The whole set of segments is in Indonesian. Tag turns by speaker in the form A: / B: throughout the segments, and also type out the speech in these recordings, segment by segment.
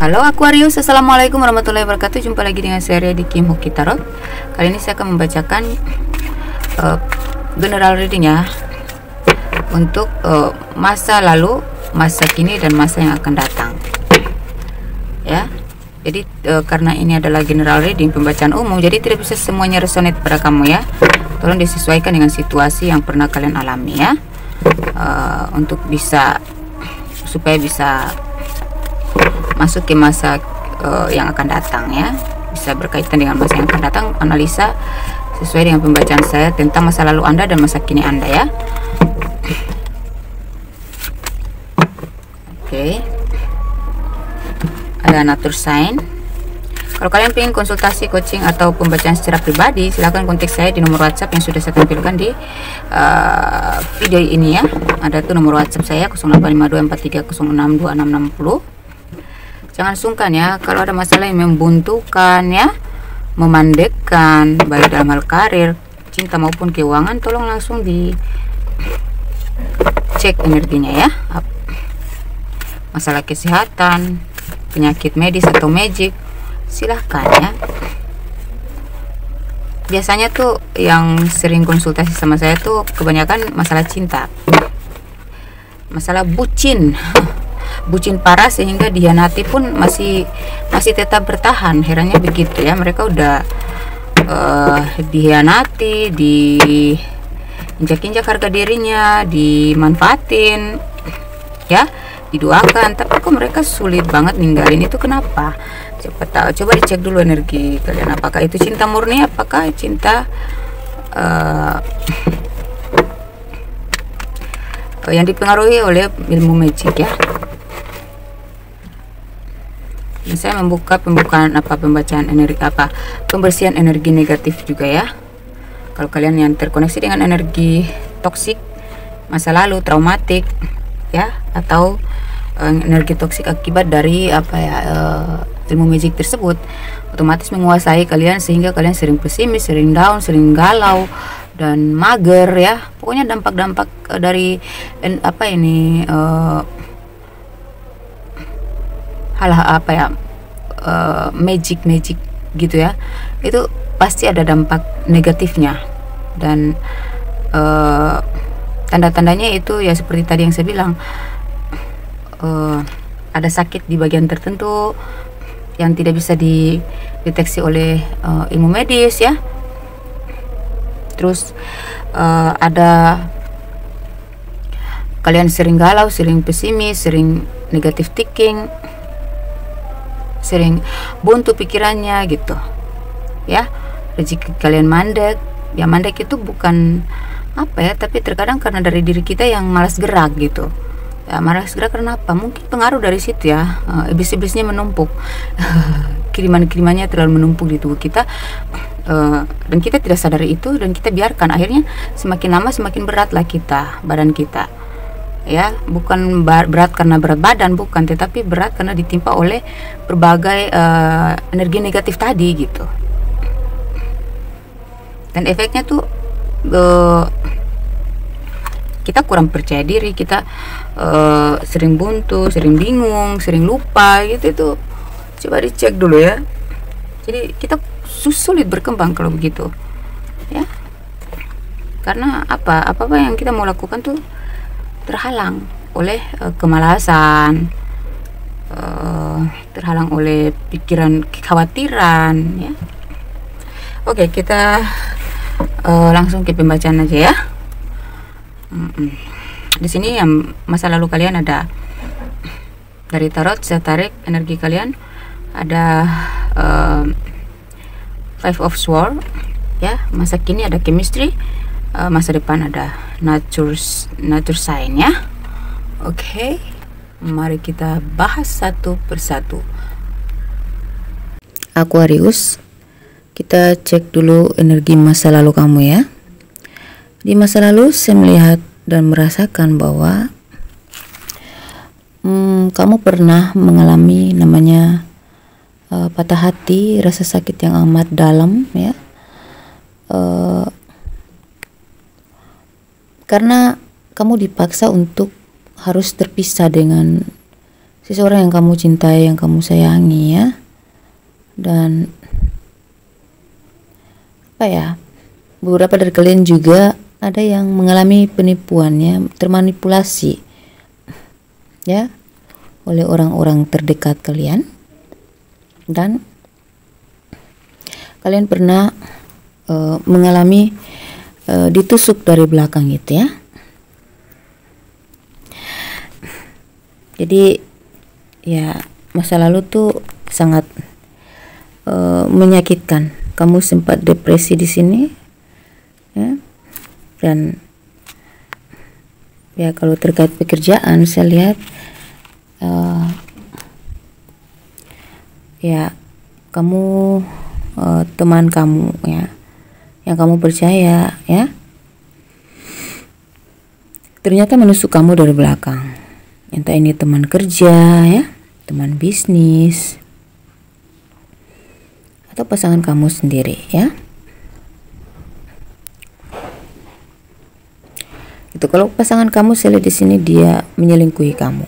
A: Halo Aquarius, assalamualaikum warahmatullahi wabarakatuh. Jumpa lagi dengan saya di Kim Hoki Tarot. Kali ini saya akan membacakan general reading ya, untuk masa lalu, masa kini, dan masa yang akan datang. Ya, jadi karena ini adalah general reading, pembacaan umum, jadi tidak bisa semuanya resonate pada kamu ya. Tolong disesuaikan dengan situasi yang pernah kalian alami ya, untuk supaya bisa masuk ke masa yang akan datang ya, bisa berkaitan dengan masa yang akan datang. Analisa sesuai dengan pembacaan saya tentang masa lalu Anda dan masa kini Anda ya. Oke. Ada nature sign. Kalau kalian ingin konsultasi, coaching, atau pembacaan secara pribadi, silahkan kontak saya di nomor WhatsApp yang sudah saya tampilkan di video ini ya. Ada tuh nomor WhatsApp saya 085243062660. Jangan sungkan ya, kalau ada masalah yang membuntukan ya, memandekkan, baik dalam hal karir, cinta maupun keuangan, tolong langsung dicek energinya ya. Masalah kesehatan, penyakit medis atau magic, silahkan ya. Biasanya tuh yang sering konsultasi sama saya tuh kebanyakan masalah cinta, masalah bucin parah, sehingga dihianati pun masih tetap bertahan. Herannya begitu ya, mereka udah dihianati, diinjak-injak harga dirinya, dimanfaatin ya, didoakan, tapi kok mereka sulit banget ninggalin. Itu kenapa? Coba dicek dulu energi kalian, apakah itu cinta murni, apakah cinta yang dipengaruhi oleh ilmu magic ya. Dan saya membuka pembacaan energi pembersihan energi negatif juga ya. Kalau kalian yang terkoneksi dengan energi toksik masa lalu, traumatik ya, atau energi toksik akibat dari ilmu magic tersebut, otomatis menguasai kalian sehingga kalian sering pesimis, sering down, sering galau dan mager ya. Pokoknya dampak-dampak dari magic gitu ya, itu pasti ada dampak negatifnya. Dan tanda-tandanya itu ya seperti tadi yang saya bilang, ada sakit di bagian tertentu yang tidak bisa dideteksi oleh ilmu medis ya. Terus ada kalian sering galau, sering pesimis, sering negative thinking, sering buntu pikirannya gitu ya. Rezeki kalian mandek ya. Mandek itu bukan tapi terkadang karena dari diri kita yang malas gerak gitu ya. Malas gerak karena apa? Mungkin pengaruh dari situ ya, iblis-iblisnya menumpuk kiriman-kirimannya terlalu menumpuk di tubuh kita, dan kita tidak sadari itu, dan kita biarkan. Akhirnya semakin lama semakin beratlah badan kita ya. Bukan berat karena berat badan, bukan, tetapi berat karena ditimpa oleh berbagai energi negatif tadi gitu. Dan efeknya tuh kita kurang percaya diri, kita sering buntu, sering bingung, sering lupa gitu. Itu coba dicek dulu ya. Jadi kita sulit berkembang kalau begitu ya, karena apa yang kita mau lakukan tuh terhalang oleh kemalasan, terhalang oleh pikiran, kekhawatiran ya. Oke, kita langsung ke pembacaan aja ya. Di sini yang masa lalu kalian ada dari tarot, saya tarik energi kalian ada Five of Swords ya. Masa kini ada chemistry, masa depan ada nature sign ya. Oke, mari kita bahas satu persatu. Aquarius, kita cek dulu energi masa lalu kamu ya. Di masa lalu saya melihat dan merasakan bahwa kamu pernah mengalami namanya patah hati, rasa sakit yang amat dalam ya, karena kamu dipaksa untuk harus terpisah dengan seseorang yang kamu cintai, yang kamu sayangi ya. Dan apa ya, beberapa dari kalian juga ada yang mengalami penipuan ya, termanipulasi ya oleh orang-orang terdekat kalian, dan kalian pernah mengalami ditusuk dari belakang gitu ya. Jadi ya, masa lalu tuh sangat menyakitkan. Kamu sempat depresi di sini ya. Dan ya, kalau terkait pekerjaan saya lihat ya, kamu teman kamu ya, yang kamu percaya ya, ternyata menusuk kamu dari belakang. Entah ini teman kerja ya, teman bisnis, atau pasangan kamu sendiri ya. Itu kalau pasangan kamu, saya lihat di sini dia menyelingkuhi kamu.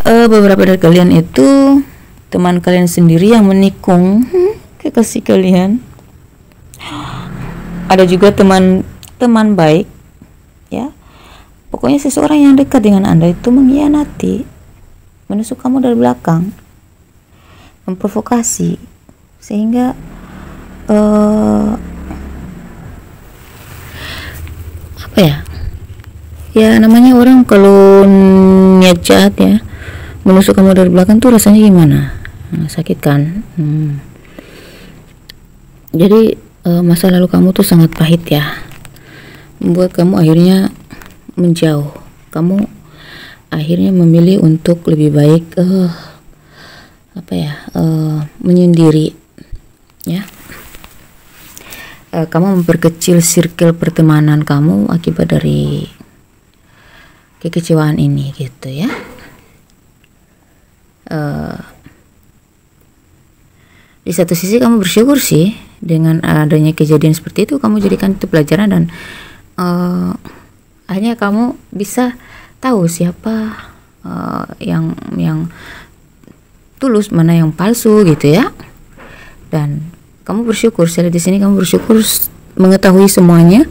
A: Beberapa dari kalian itu teman kalian sendiri yang menikung kekasih kalian. Ada juga teman baik ya. Pokoknya seseorang yang dekat dengan Anda itu mengkhianati, menusuk kamu dari belakang, memprovokasi, sehingga apa ya? Ya, namanya orang kalau niat jahat ya, menusuk kamu dari belakang tuh rasanya gimana? Sakit kan? Jadi masa lalu kamu tuh sangat pahit ya, membuat kamu akhirnya menjauh. Kamu akhirnya memilih untuk lebih baik menyendiri ya. Kamu memperkecil circle pertemanan kamu akibat dari kekecewaan ini gitu ya. Di satu sisi kamu bersyukur sih dengan adanya kejadian seperti itu, kamu jadikan itu pelajaran, dan akhirnya kamu bisa tahu siapa yang tulus, mana yang palsu gitu ya. Dan kamu bersyukur, saya lihat di sini kamu bersyukur mengetahui semuanya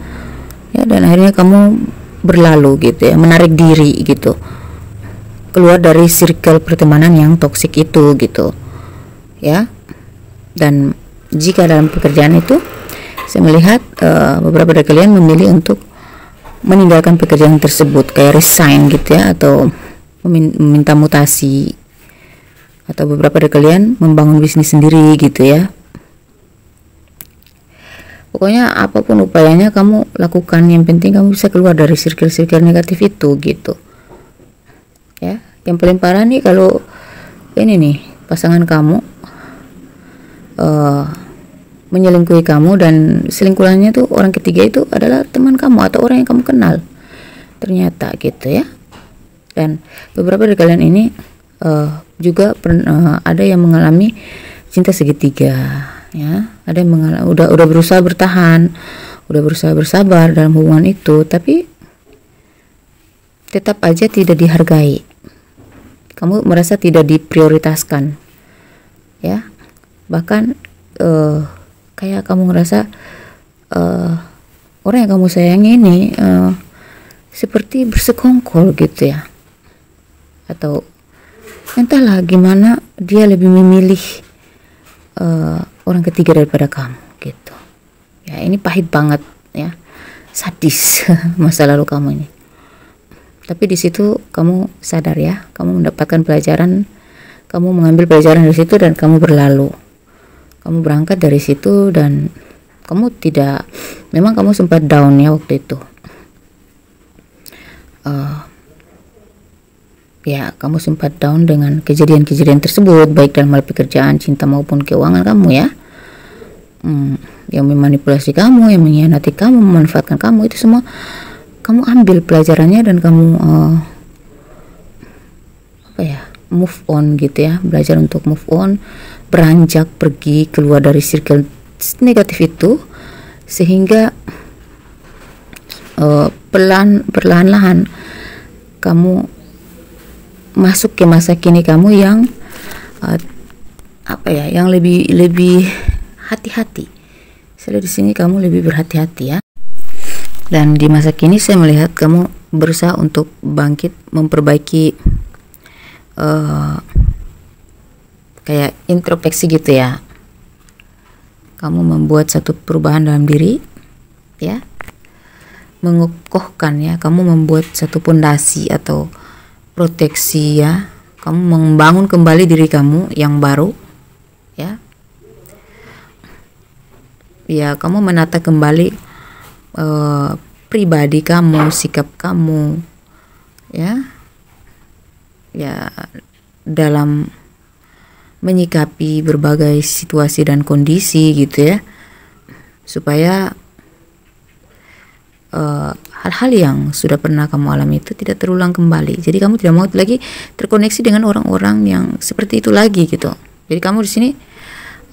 A: ya, dan akhirnya kamu berlalu gitu ya, menarik diri gitu, keluar dari circle pertemanan yang toksik itu gitu ya. Dan jika dalam pekerjaan itu, saya melihat beberapa dari kalian memilih untuk meninggalkan pekerjaan tersebut, kayak resign gitu ya, atau meminta mutasi, atau beberapa dari kalian membangun bisnis sendiri gitu ya. Pokoknya apapun upayanya kamu lakukan, yang penting kamu bisa keluar dari circle-circle negatif itu gitu ya. Yang paling parah nih kalau ini nih, pasangan kamu menyelingkuhi kamu, dan selingkuhannya tuh orang ketiga itu adalah teman kamu atau orang yang kamu kenal ternyata gitu ya. Dan beberapa dari kalian ini juga ada yang mengalami cinta segitiga ya. Ada yang udah berusaha bertahan, udah berusaha bersabar dalam hubungan itu, tapi tetap aja tidak dihargai. Kamu merasa tidak diprioritaskan ya. Bahkan kayak kamu ngerasa orang yang kamu sayangi ini seperti bersekongkol gitu ya, atau entahlah gimana, dia lebih memilih orang ketiga daripada kamu gitu ya. Ini pahit banget ya, sadis masa lalu kamu ini. Tapi di situ kamu sadar ya, kamu mendapatkan pelajaran, kamu mengambil pelajaran dari situ, dan kamu berlalu, kamu berangkat dari situ. Dan kamu tidak, memang kamu sempat down ya waktu itu ya, kamu sempat down dengan kejadian-kejadian tersebut, baik dalam hal pekerjaan, cinta maupun keuangan kamu ya. Yang memanipulasi kamu, yang mengkhianati kamu, memanfaatkan kamu, itu semua kamu ambil pelajarannya, dan kamu move on gitu ya, belajar untuk move on, beranjak pergi keluar dari circle negatif itu, sehingga perlahan-lahan kamu masuk ke masa kini kamu yang yang lebih hati-hati. Saya lihat di sini kamu lebih berhati-hati ya. Dan di masa kini saya melihat kamu berusaha untuk bangkit, memperbaiki kayak introspeksi gitu ya. Kamu membuat satu perubahan dalam diri ya, mengukuhkan ya, kamu membuat satu pondasi atau proteksi ya, kamu membangun kembali diri kamu yang baru ya. Ya, kamu menata kembali pribadi kamu, sikap kamu ya, dalam menyikapi berbagai situasi dan kondisi gitu ya, supaya hal-hal yang sudah pernah kamu alami itu tidak terulang kembali. Jadi kamu tidak mau lagi terkoneksi dengan orang-orang yang seperti itu lagi gitu. Jadi kamu di sini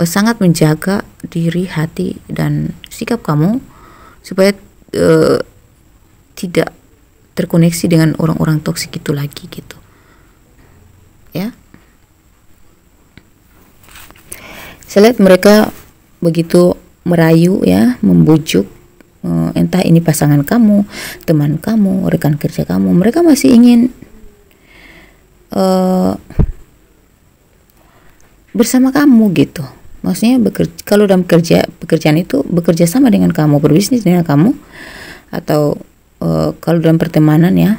A: sangat menjaga diri, hati, dan sikap kamu supaya tidak terkoneksi dengan orang-orang toksik itu lagi gitu ya. Saya lihat mereka begitu merayu ya, membujuk, entah ini pasangan kamu, teman kamu, rekan kerja kamu, mereka masih ingin bersama kamu gitu. Maksudnya kalau dalam pekerjaan itu bekerja sama dengan kamu, berbisnis dengan kamu, atau kalau dalam pertemanan ya,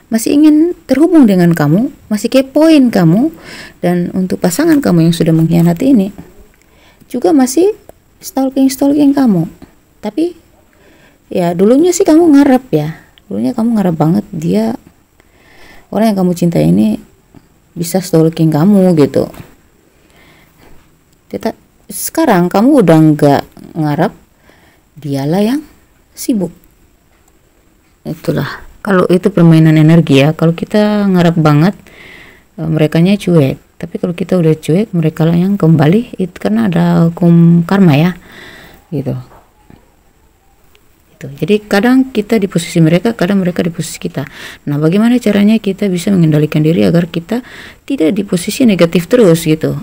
A: masih ingin terhubung dengan kamu, masih kepoin kamu. Dan untuk pasangan kamu yang sudah mengkhianati ini juga masih stalking kamu. Tapi ya dulunya sih kamu ngarep ya, dulunya kamu ngarep banget dia, orang yang kamu cintai ini bisa stalking kamu gitu. Sekarang kamu udah nggak ngarep, dialah yang sibuk. Itulah, kalau itu permainan energi ya. Kalau kita ngarep banget, merekanya cuek. Tapi kalau kita udah cuek, mereka lah yang kembali. Itu karena ada hukum karma ya, gitu. Jadi kadang kita di posisi mereka, kadang mereka di posisi kita. Nah, bagaimana caranya kita bisa mengendalikan diri agar kita tidak di posisi negatif terus gitu?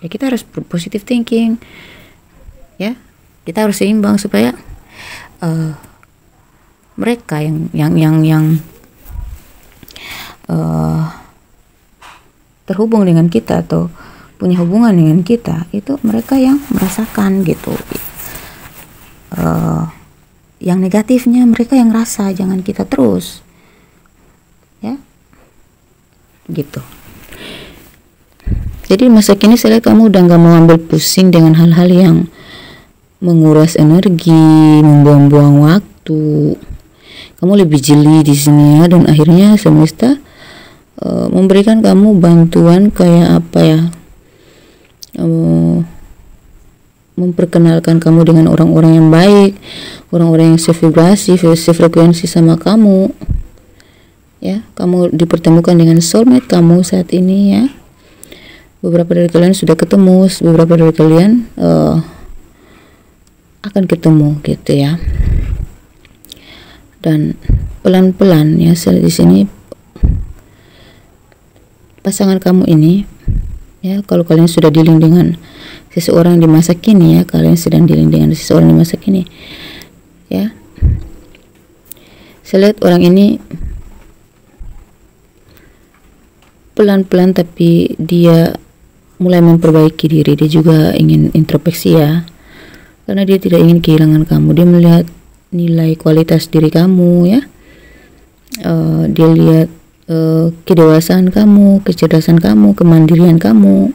A: Ya, kita harus positive thinking ya, kita harus seimbang supaya mereka yang terhubung dengan kita atau punya hubungan dengan kita, itu mereka yang merasakan gitu. Yang negatifnya mereka yang rasa, jangan kita terus ya gitu. Jadi masa kini saya lihat kamu udah gak mau ambil pusing dengan hal-hal yang menguras energi, membuang-buang waktu. Kamu lebih jeli di sini ya, dan akhirnya semesta memberikan kamu bantuan kayak apa ya, memperkenalkan kamu dengan orang-orang yang baik, orang-orang yang sevibrasi, sefrekuensi sama kamu ya. Kamu dipertemukan dengan soulmate kamu saat ini ya. Beberapa dari kalian sudah ketemu, beberapa dari kalian akan ketemu gitu ya. Dan pelan-pelan ya, di sini pasangan kamu ini ya, kalau kalian sudah dealing dengan seseorang di masa kini ya, kalian sedang dealing dengan seseorang di masa kini ya. Saya lihat orang ini pelan-pelan tapi dia mulai memperbaiki diri. Dia juga ingin introspeksi ya, karena dia tidak ingin kehilangan kamu. Dia melihat nilai kualitas diri kamu ya, dia lihat kedewasaan kamu, kecerdasan kamu, kemandirian kamu.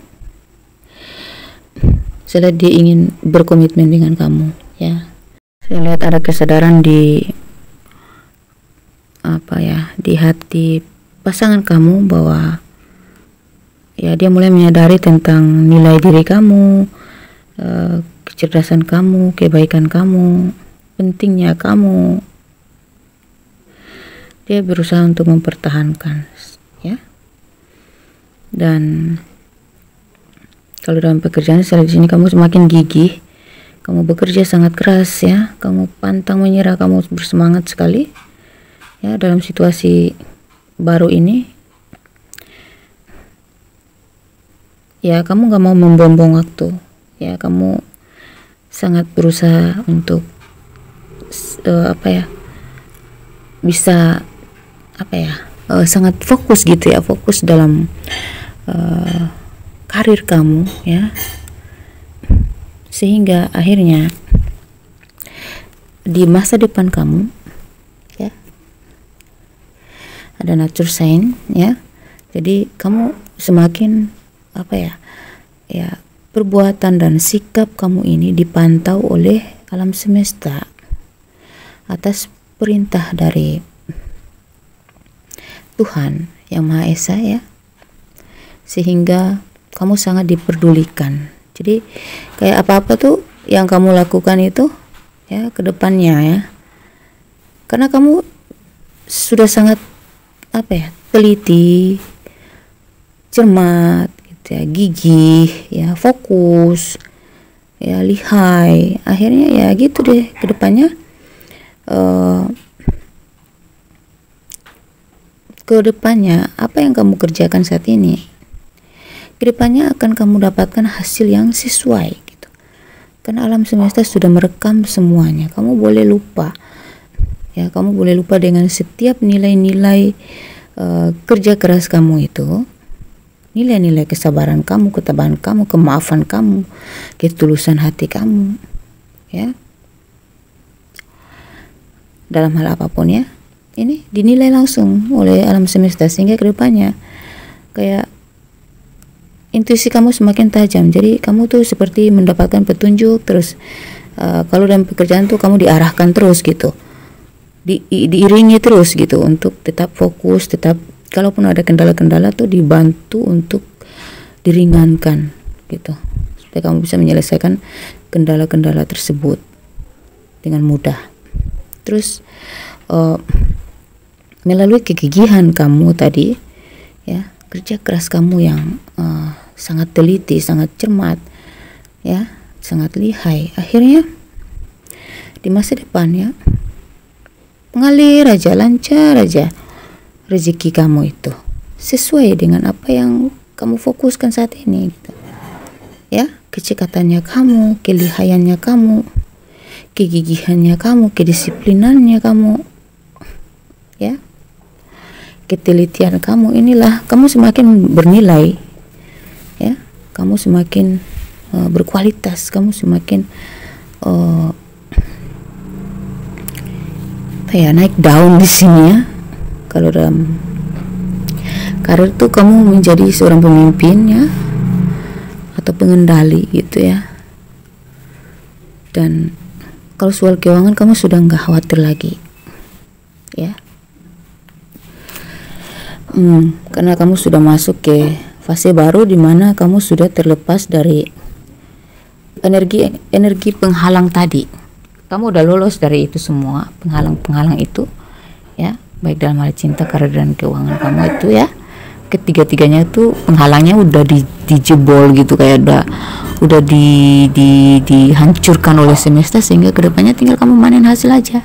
A: Saya lihat dia ingin berkomitmen dengan kamu ya. Saya lihat ada kesadaran di di hati pasangan kamu bahwa ya dia mulai menyadari tentang nilai diri kamu, kecerdasan kamu, kebaikan kamu, pentingnya kamu. Dia berusaha untuk mempertahankan ya. Dan kalau dalam pekerjaan di sini kamu semakin gigih, kamu bekerja sangat keras ya, kamu pantang menyerah, kamu bersemangat sekali ya dalam situasi baru ini. ya kamu gak mau membuang-buang waktu, ya kamu sangat berusaha untuk bisa sangat fokus gitu ya, fokus dalam karir kamu ya, sehingga akhirnya di masa depan kamu ya ada nature sign ya, jadi kamu semakin perbuatan dan sikap kamu ini dipantau oleh alam semesta atas perintah dari Tuhan yang Maha Esa ya, sehingga kamu sangat diperdulikan. Jadi kayak apa-apa tuh yang kamu lakukan itu ya ke depannya ya, karena kamu sudah sangat teliti, cermat gitu ya, gigih ya, fokus ya, lihai. Akhirnya ya gitu deh ke depannya. Kedepannya apa yang kamu kerjakan saat ini, kedepannya akan kamu dapatkan hasil yang sesuai gitu, karena alam semesta sudah merekam semuanya. Kamu boleh lupa ya, kamu boleh lupa dengan setiap nilai-nilai kerja keras kamu itu, nilai-nilai kesabaran kamu, ketabahan kamu, kemaafan kamu, ketulusan hati kamu ya, dalam hal apapun ya, ini dinilai langsung oleh alam semesta, sehingga kedepannya kayak intuisi kamu semakin tajam. Jadi kamu tuh seperti mendapatkan petunjuk terus. Kalau dalam pekerjaan tuh kamu diarahkan terus gitu, diiringi terus gitu untuk tetap fokus, tetap kalaupun ada kendala-kendala tuh dibantu untuk diringankan gitu, supaya kamu bisa menyelesaikan kendala-kendala tersebut dengan mudah. Terus melalui kegigihan kamu tadi ya, kerja keras kamu yang sangat teliti, sangat cermat ya, sangat lihai, akhirnya di masa depan ya mengalir aja, lancar aja rezeki kamu itu sesuai dengan apa yang kamu fokuskan saat ini gitu ya, kecekatannya kamu, kelihayannya kamu, kegigihannya kamu, kedisiplinannya kamu ya, ketelitian kamu, inilah kamu semakin bernilai ya, kamu semakin berkualitas, kamu semakin naik daun di sini ya. Kalau dalam karir tuh kamu menjadi seorang pemimpin ya, atau pengendali gitu ya. Dan kalau soal keuangan kamu sudah nggak khawatir lagi ya. Karena kamu sudah masuk ke fase baru di mana kamu sudah terlepas dari energi penghalang tadi. Kamu udah lolos dari itu semua, penghalang-penghalang itu ya, baik dalam hal cinta, karir dan keuangan kamu itu ya. Ketiga-tiganya itu penghalangnya udah dijebol gitu, kayak udah dihancurkan oleh semesta, sehingga kedepannya tinggal kamu manen hasil aja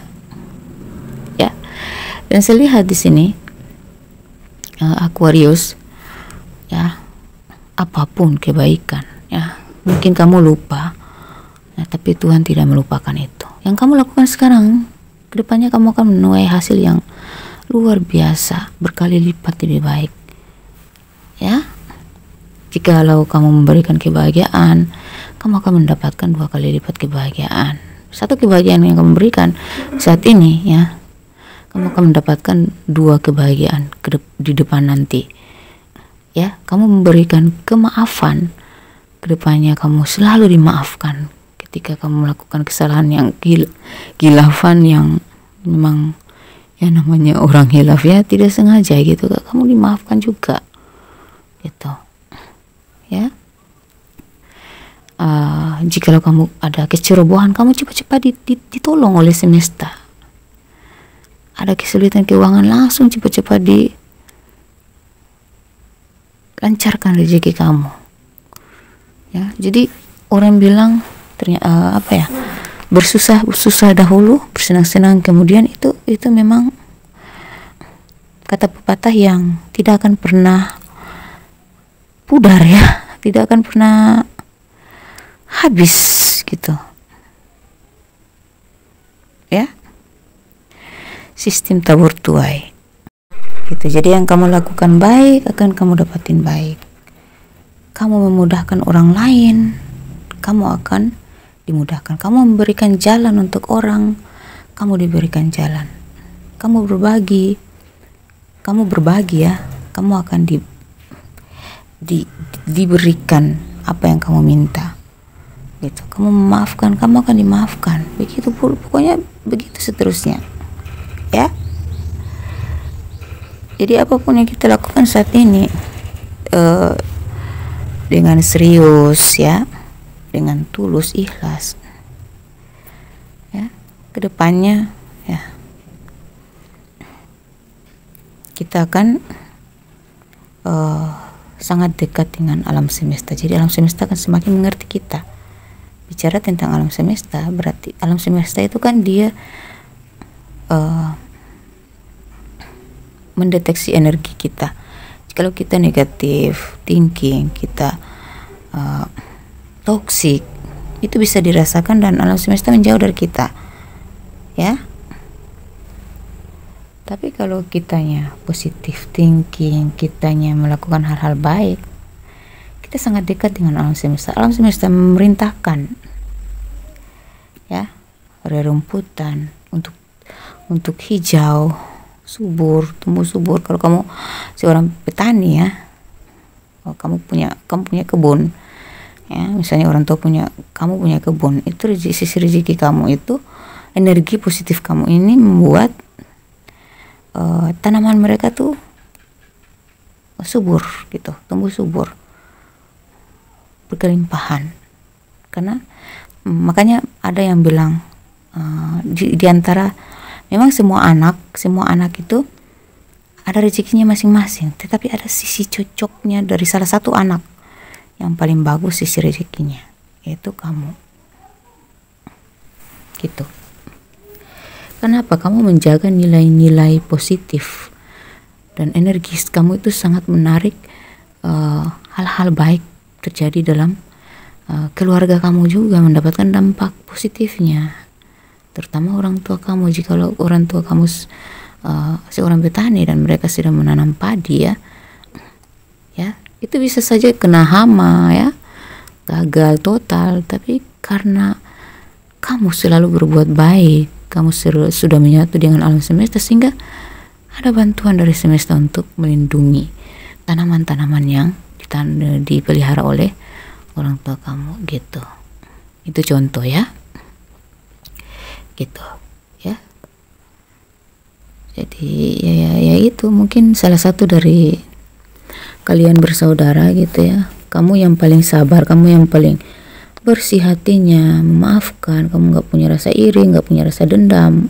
A: ya. Dan saya lihat di sini Aquarius ya, apapun kebaikan ya, mungkin kamu lupa ya, tapi Tuhan tidak melupakan itu. Yang kamu lakukan sekarang, kedepannya kamu akan menuai hasil yang luar biasa, berkali lipat lebih baik ya. Jikalau kamu memberikan kebahagiaan, kamu akan mendapatkan 2 kali lipat kebahagiaan. Satu kebahagiaan yang kamu berikan saat ini ya, kamu akan mendapatkan 2 kebahagiaan di depan nanti ya. Kamu memberikan kemaafan, kedepannya kamu selalu dimaafkan. Ketika kamu melakukan kesalahan yang khilafan, yang memang ya namanya orang hilaf ya, tidak sengaja gitu, kamu dimaafkan juga gitu ya. Jikalau kamu ada kecerobohan, kamu cepat-cepat ditolong oleh semesta. Ada kesulitan keuangan, langsung cepat-cepat dilancarkan rezeki kamu ya. Jadi orang bilang ternyata bersusah dahulu, bersenang-senang kemudian, itu memang kata pepatah yang tidak akan pernah pudar ya tidak akan pernah habis gitu ya, sistem tabur tuai gitu. Jadi yang kamu lakukan baik akan kamu dapatin baik. Kamu memudahkan orang lain, kamu akan dimudahkan. Kamu memberikan jalan untuk orang, kamu diberikan jalan. Kamu berbagi ya, kamu akan diberikan apa yang kamu minta gitu. Kamu memaafkan, kamu akan dimaafkan. Begitu pokoknya begitu seterusnya ya. Jadi apapun yang kita lakukan saat ini dengan serius ya, dengan tulus, ikhlas ya, kedepannya ya kita akan sangat dekat dengan alam semesta. Jadi alam semesta akan semakin mengerti kita. Bicara tentang alam semesta, berarti alam semesta itu kan dia mendeteksi energi kita. Kalau kita negatif thinking, kita toxic, itu bisa dirasakan dan alam semesta menjauh dari kita ya. Tapi kalau kitanya positif thinking, kitanya melakukan hal-hal baik, kita sangat dekat dengan alam semesta. Alam semesta memerintahkan ya, rerumputan untuk hijau, subur, tumbuh subur. Kalau kamu seorang petani ya, kamu punya kebun ya, misalnya orang tua kamu punya kebun, itu sisi rezeki kamu itu, energi positif kamu ini membuat tanaman mereka tuh subur gitu, tumbuh subur, berkelimpahan. Karena makanya ada yang bilang di antara, memang semua anak itu ada rezekinya masing-masing, tetapi ada sisi cocoknya dari salah satu anak yang paling bagus sisi rezekinya, yaitu kamu gitu. Kenapa? Kamu menjaga nilai-nilai positif dan energi kamu itu sangat menarik hal-hal baik terjadi dalam keluarga kamu, juga mendapatkan dampak positifnya, terutama orang tua kamu. Jika orang tua kamu seorang petani dan mereka sedang menanam padi ya, itu bisa saja kena hama ya, gagal total. Tapi karena kamu selalu berbuat baik, kamu sudah menyatu dengan alam semesta, sehingga ada bantuan dari semesta untuk melindungi tanaman-tanaman yang dipelihara oleh orang tua kamu gitu. Itu contoh ya, gitu ya. Jadi ya itu mungkin salah satu dari kalian bersaudara gitu ya. Kamu yang paling sabar, kamu yang paling bersih hatinya, memaafkan, kamu nggak punya rasa iri, nggak punya rasa dendam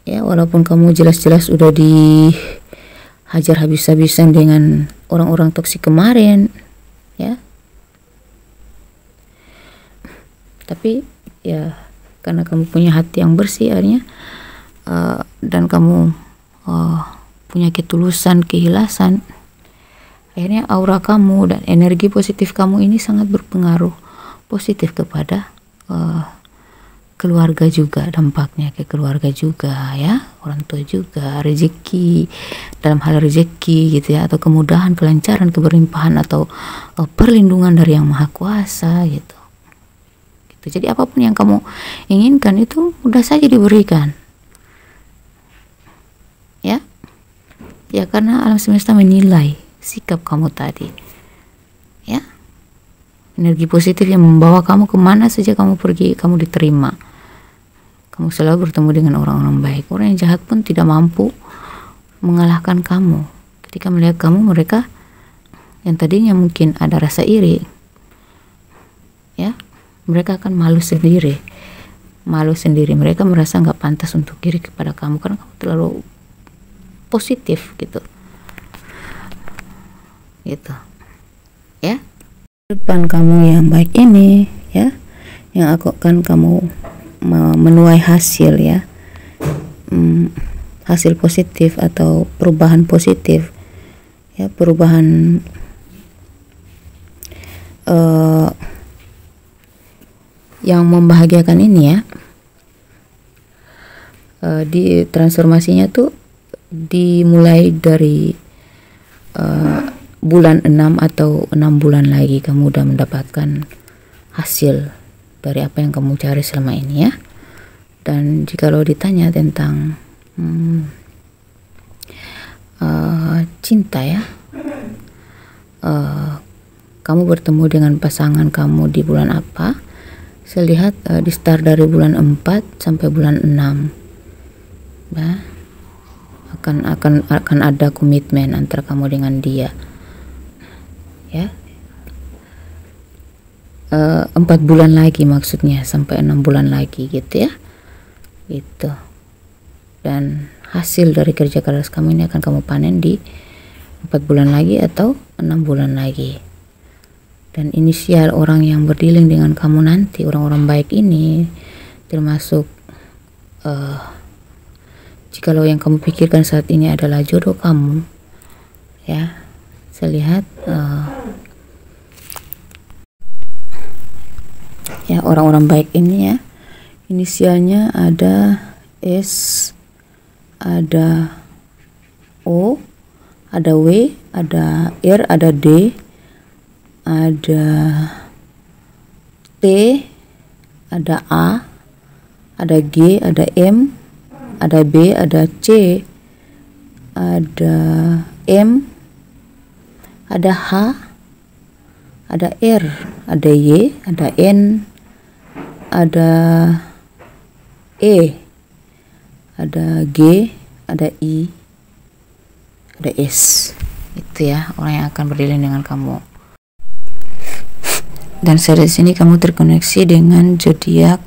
A: ya. Walaupun kamu jelas-jelas udah dihajar habis-habisan dengan orang-orang toksik kemarin ya, tapi ya karena kamu punya hati yang bersih akhirnya dan kamu punya ketulusan, keikhlasan, akhirnya aura kamu dan energi positif kamu ini sangat berpengaruh positif kepada keluarga juga, dampaknya ke keluarga juga ya, orang tua juga, rezeki, dalam hal rezeki gitu ya, atau kemudahan, kelancaran, keberlimpahan, atau perlindungan dari Yang Maha Kuasa gitu. Jadi apapun yang kamu inginkan itu mudah saja diberikan ya, karena alam semesta menilai sikap kamu tadi ya. Energi positif yang membawa kamu kemana saja kamu pergi, kamu diterima. Kamu selalu bertemu dengan orang-orang baik. Orang yang jahat pun tidak mampu mengalahkan kamu. Ketika melihat kamu, mereka yang tadinya mungkin ada rasa iri ya, mereka akan malu sendiri. Mereka merasa nggak pantas untuk iri kepada kamu karena kamu terlalu positif gitu ya. Depan kamu yang baik ini ya, yang akan kamu menuai hasil ya, hasil positif atau perubahan positif ya, perubahan yang membahagiakan ini ya, di transformasinya tuh dimulai dari bulan 6 atau 6 bulan lagi kamu udah mendapatkan hasil dari apa yang kamu cari selama ini ya. Dan jikalau ditanya tentang cinta ya, kamu bertemu dengan pasangan kamu di bulan apa? Saya lihat di start dari bulan 4 sampai bulan 6 ya, akan ada komitmen antara kamu dengan dia ya. 4 bulan lagi maksudnya, sampai 6 bulan lagi gitu ya, gitu. Dan hasil dari kerja keras kamu ini akan kamu panen di 4 bulan lagi atau 6 bulan lagi. Dan inisial orang yang berdealing dengan kamu nanti, orang-orang baik ini, termasuk jikalau yang kamu pikirkan saat ini adalah jodoh kamu ya, saya lihat ya orang-orang baik ini ya, inisialnya ada S, ada O, ada W, ada R, ada D, ada T, ada A, ada G, ada M, ada B, ada C, ada M, ada H, ada R, ada Y, ada N, ada E, ada G, ada I, ada S. Itu ya orang yang akan berdilin dengan kamu. Dan saya di sini kamu terkoneksi dengan zodiak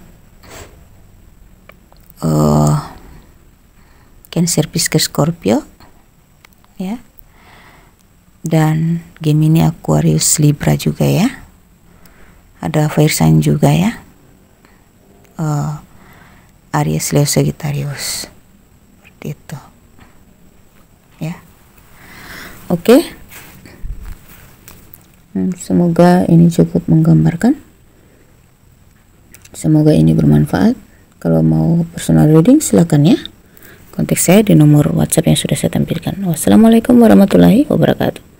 A: Cancer, Pisces, Scorpio ya, dan Gemini, Aquarius, Libra juga ya, ada fire sign juga ya, Aries, Leo, Sagittarius, seperti itu ya. Oke. Semoga ini cukup menggambarkan, semoga ini bermanfaat. Kalau mau personal reading silakan ya, kontak saya di nomor WhatsApp yang sudah saya tampilkan. Wassalamualaikum warahmatullahi wabarakatuh.